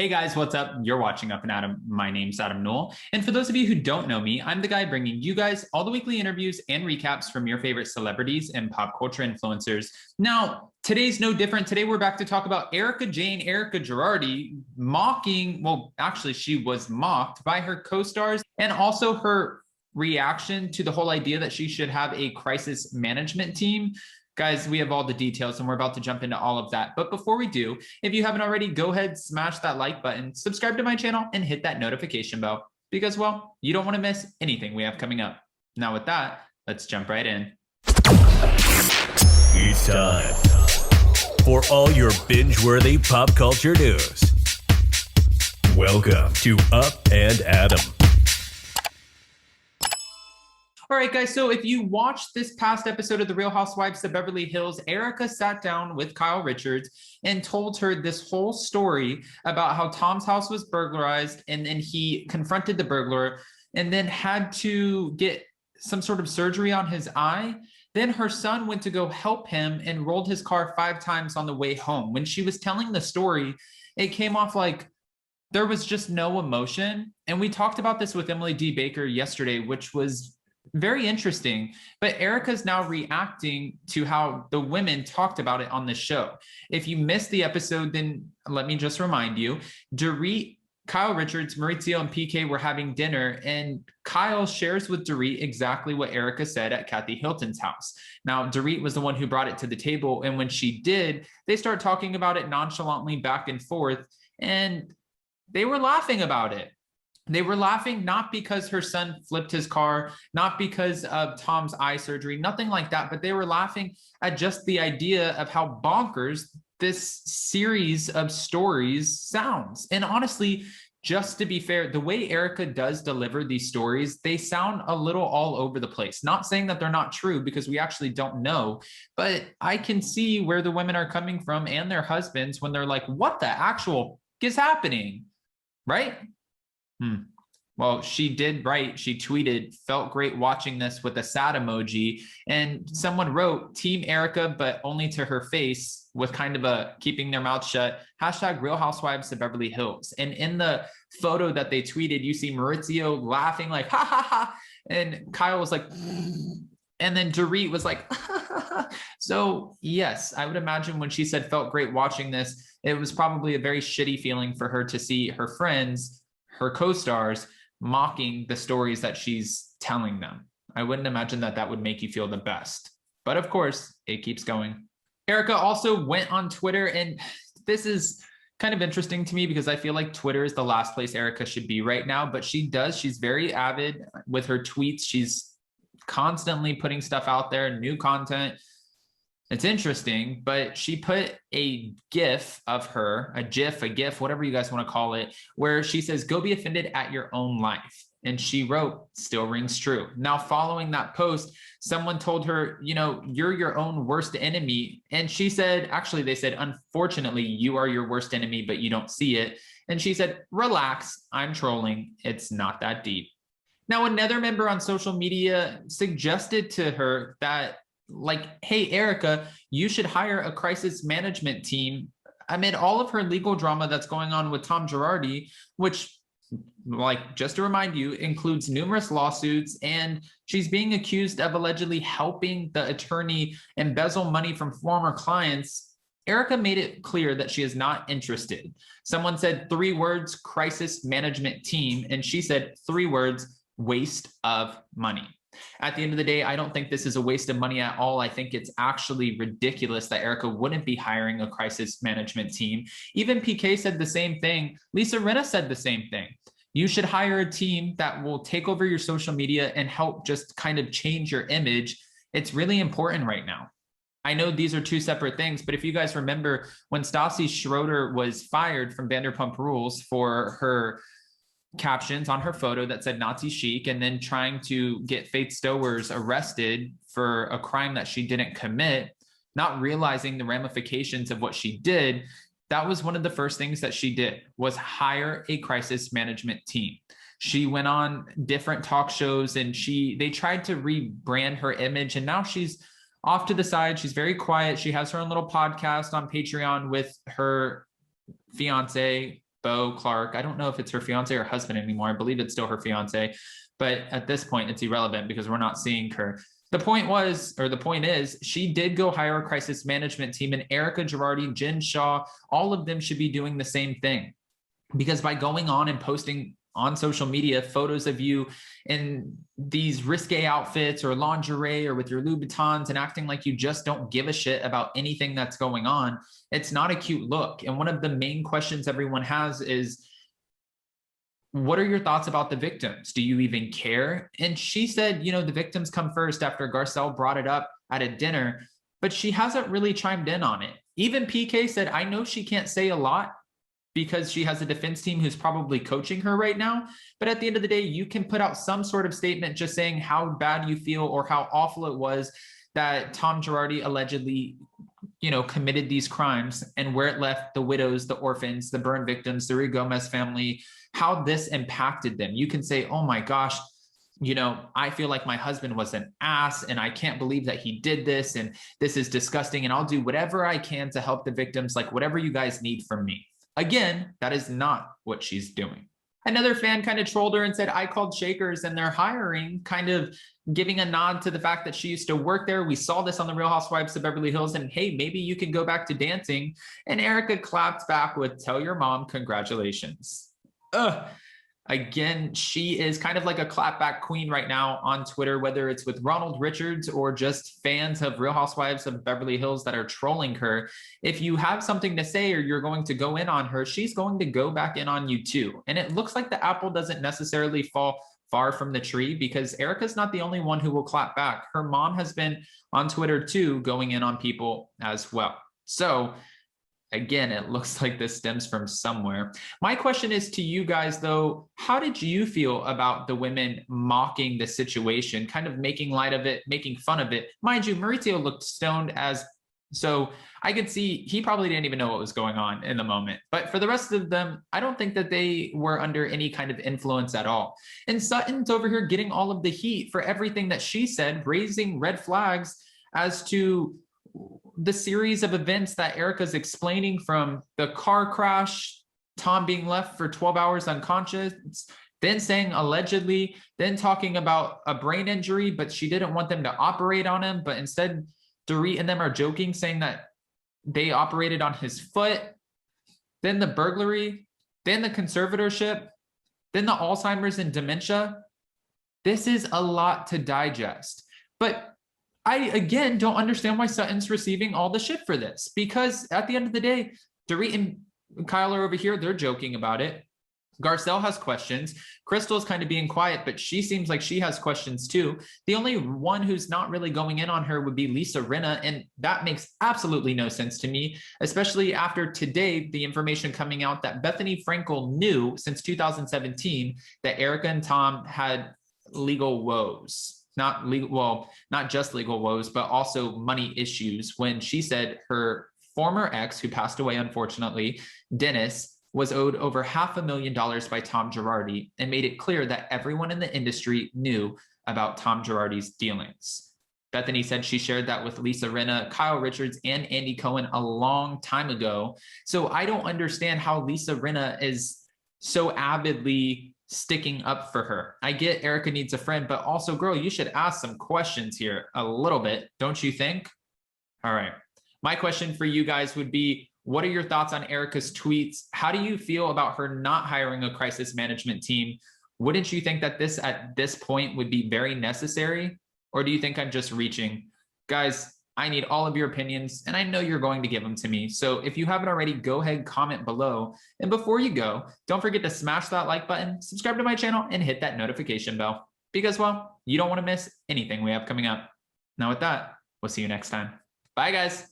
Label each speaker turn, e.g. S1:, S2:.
S1: Hey guys, what's up? You're watching Up and Adam. My name's Adam Newell. And for those of you who don't know me, I'm the guy bringing you guys all the weekly interviews and recaps from your favorite celebrities and pop culture influencers. Now, today's no different. Today, we're back to talk about Erika Girardi mocking, well, actually, she was mocked by her co-stars and also her reaction to the whole idea that she should have a crisis management team. Guys, we have all the details and we're about to jump into all of that. But before we do, if you haven't already, go ahead, smash that like button, subscribe to my channel, and hit that notification bell because, well, you don't want to miss anything we have coming up. Now with that, let's jump right in.
S2: It's time for all your binge-worthy pop culture news. Welcome to Up and Adam.
S1: All right, guys, so if you watched this past episode of The Real Housewives of Beverly Hills, Erika sat down with Kyle Richards and told her this whole story about how Tom's house was burglarized, and then he confronted the burglar and then had to get some sort of surgery on his eye. Then her son went to go help him and rolled his car 5 times on the way home. When she was telling the story, it came off like there was just no emotion. And we talked about this with Emily D. Baker yesterday, which was very interesting. But Erika's now reacting to how the women talked about it on the show. If you missed the episode, then let me just remind you, Dorit, Kyle Richards, Maurizio, and PK were having dinner, and Kyle shares with Dorit exactly what Erika said at Kathy Hilton's house. Now, Dorit was the one who brought it to the table, and when she did, they start talking about it nonchalantly back and forth, and they were laughing about it. They were laughing not because her son flipped his car, not because of Tom's eye surgery, nothing like that, but they were laughing at just the idea of how bonkers this series of stories sounds. And honestly, just to be fair, the way Erika does deliver these stories, they sound a little all over the place. Not saying that they're not true, because we actually don't know, but I can see where the women are coming from and their husbands when they're like, what the actual is happening, right? Well, she did write, she tweeted, felt great watching this with a sad emoji. And someone wrote, Team Erika, but only to her face, with kind of a keeping their mouth shut, hashtag Real Housewives of Beverly Hills. And in the photo that they tweeted, you see Maurizio laughing like, ha, ha, ha. And Kyle was like, and then Dorit was like, so yes, I would imagine when she said felt great watching this, it was probably a very shitty feeling for her to see her friends, her co-stars, mocking the stories that she's telling them. I wouldn't imagine that that would make you feel the best. But of course, it keeps going. Erika also went on Twitter, and this is kind of interesting to me because I feel like Twitter is the last place Erika should be right now, but she's very avid with her tweets. She's constantly putting stuff out there, new content. It's interesting, but she put a GIF of her, a GIF, whatever you guys want to call it, where she says, go be offended at your own life. And she wrote, still rings true. Now, following that post, someone told her, you're your own worst enemy. And she said, actually, they said, unfortunately, you are your worst enemy, but you don't see it. And she said, relax, I'm trolling. It's not that deep. Now, another member on social media suggested to her that, like, hey, Erika, you should hire a crisis management team amid all of her legal drama that's going on with Tom Girardi, which, like, just to remind you, includes numerous lawsuits, and she's being accused of allegedly helping the attorney embezzle money from former clients. Erika made it clear that she is not interested. Someone said 3 words, crisis management team, and she said 3 words, waste of money. At the end of the day, I don't think this is a waste of money at all. I think it's actually ridiculous that Erika wouldn't be hiring a crisis management team. Even PK said the same thing. Lisa Rinna said the same thing. You should hire a team that will take over your social media and help just kind of change your image. It's really important right now. I know these are 2 separate things, but if you guys remember when Stassi Schroeder was fired from Vanderpump Rules for her captions on her photo that said Nazi chic, and then trying to get Faith Stowers arrested for a crime that she didn't commit, not realizing the ramifications of what she did, that was one of the first things that she did, was hire a crisis management team. She went on different talk shows and they tried to rebrand her image, and now she's off to the side. She's very quiet. She has her own little podcast on Patreon with her fiance, Bo Clark. I don't know if it's her fiance or husband anymore. I believe it's still her fiance, but at this point it's irrelevant because we're not seeing her. The point is, she did go hire a crisis management team, and Erika Girardi, Jen Shaw, all of them should be doing the same thing. Because by going on and posting on social media photos of you in these risque outfits or lingerie or with your Louboutins and acting like you just don't give a shit about anything that's going on, it's not a cute look. And one of the main questions everyone has is, what are your thoughts about the victims? Do you even care? And she said, you know, the victims come first after Garcelle brought it up at a dinner, but she hasn't really chimed in on it. Even PK said, I know she can't say a lot because she has a defense team who's probably coaching her right now. But at the end of the day, you can put out some sort of statement just saying how bad you feel or how awful it was that Tom Girardi allegedly, you know, committed these crimes, and where it left the widows, the orphans, the burn victims, the Ruiz Gomez family, how this impacted them. You can say, oh my gosh, you know, I feel like my husband was an ass and I can't believe that he did this, and this is disgusting, and I'll do whatever I can to help the victims, like whatever you guys need from me. Again, that is not what she's doing. Another fan kind of trolled her and said, I called Shakers and they're hiring, kind of giving a nod to the fact that she used to work there. We saw this on the Real Housewives of Beverly Hills, and hey, maybe you can go back to dancing. And Erika clapped back with, tell your mom congratulations. Ugh. Again, she is kind of like a clapback queen right now on Twitter, whether it's with Ronald Richards or just fans of Real Housewives of Beverly Hills that are trolling her. If you have something to say or you're going to go in on her, she's going to go back in on you too. And it looks like the apple doesn't necessarily fall far from the tree, because Erika's not the only one who will clap back. Her mom has been on Twitter too, going in on people as well. So again, it looks like this stems from somewhere. My question is to you guys, though, how did you feel about the women mocking the situation, kind of making light of it, making fun of it? Mind you, Maurizio looked stoned as, so I could see he probably didn't even know what was going on in the moment. But for the rest of them, I don't think that they were under any kind of influence at all. And Sutton's over here getting all of the heat for everything that she said, raising red flags as to the series of events that Erika's explaining, from the car crash, Tom being left for 12 hours unconscious, then saying allegedly, then talking about a brain injury, but she didn't want them to operate on him. But instead, Dorit and them are joking, saying that they operated on his foot, then the burglary, then the conservatorship, then the Alzheimer's and dementia. This is a lot to digest. But I, again, don't understand why Sutton's receiving all the shit for this, because at the end of the day, Dorit and Kyle are over here. They're joking about it. Garcelle has questions. Crystal's kind of being quiet, but she seems like she has questions too. The only one who's not really going in on her would be Lisa Rinna, and that makes absolutely no sense to me, especially after today, the information coming out that Bethany Frankel knew since 2017 that Erika and Tom had legal woes. Not legal, well, not just legal woes, but also money issues, when she said her former ex, who passed away unfortunately, Dennis, was owed over $500,000 by Tom Girardi, and made it clear that everyone in the industry knew about Tom Girardi's dealings. Bethany said she shared that with Lisa Rinna, Kyle Richards, and Andy Cohen a long time ago. So I don't understand how Lisa Rinna is so avidly sticking up for her. I get Erika needs a friend, but also, girl, you should ask some questions here a little bit, don't you think? All right. My question for you guys would be, what are your thoughts on Erika's tweets? How do you feel about her not hiring a crisis management team? Wouldn't you think that this at this point would be very necessary? Or do you think I'm just reaching? Guys, I need all of your opinions, and I know you're going to give them to me. So if you haven't already, go ahead, comment below. And before you go, don't forget to smash that like button, subscribe to my channel, and hit that notification bell, because, well, you don't want to miss anything we have coming up. Now with that, we'll see you next time. Bye, guys.